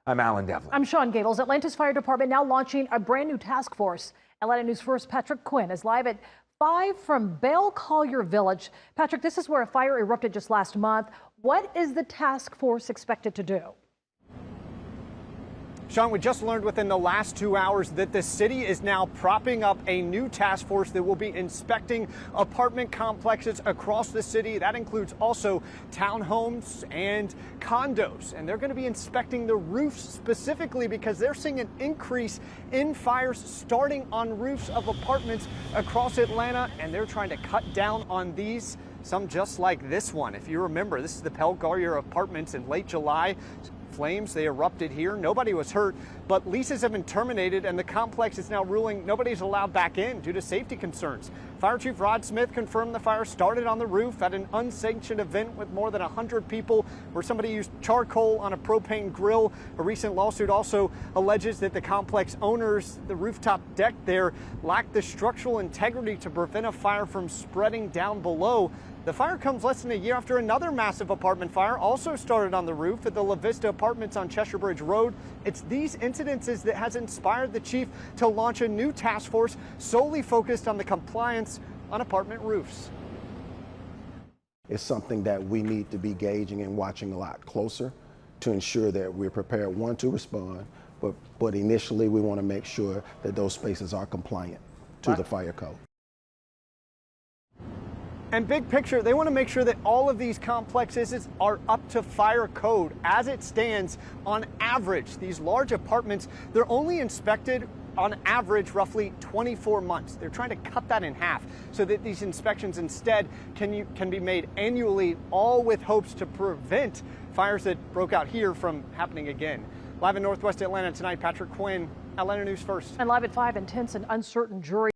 I'm Alan Devlin. I'm Sean Gables. Atlanta's Fire Department now launching a brand new task force. Atlanta News First Patrick Quinn is live at 5 from Bell Collier Village. Patrick, this is where a fire erupted just last month. What is the task force expected to do? Sean, we just learned within the last 2 hours that the city is now propping up a new task force that will be inspecting apartment complexes across the city. That includes also townhomes and condos. And they're going to be inspecting the roofs specifically because they're seeing an increase in fires starting on roofs of apartments across Atlanta. And they're trying to cut down on these. Some just like this one. If you remember, this is the Bell Collier Apartments in late July. Flames, they erupted here. Nobody was hurt, but leases have been terminated and the complex is now ruling nobody's allowed back in due to safety concerns. Fire Chief Rod Smith confirmed the fire started on the roof at an unsanctioned event with more than 100 people where somebody used charcoal on a propane grill. A recent lawsuit also alleges that the complex owners, the rooftop deck there, lacked the structural integrity to prevent a fire from spreading down below. The fire comes less than a year after another massive apartment fire also started on the roof at the La Vista Apartments on Cheshire Bridge Road. It's these incidences that has inspired the chief to launch a new task force solely focused on the compliance on apartment roofs. It's something that we need to be gauging and watching a lot closer to ensure that we're prepared, one, to respond, but initially we want to make sure that those spaces are compliant to the fire code. And big picture, they want to make sure that all of these complexes are up to fire code. As it stands, on average, these large apartments, they're only inspected on average roughly 24 months. They're trying to cut that in half so that these inspections instead can be made annually, all with hopes to prevent fires that broke out here from happening again. Live in Northwest Atlanta tonight, Patrick Quinn, Atlanta News First. And live at 5, intense and uncertain jury.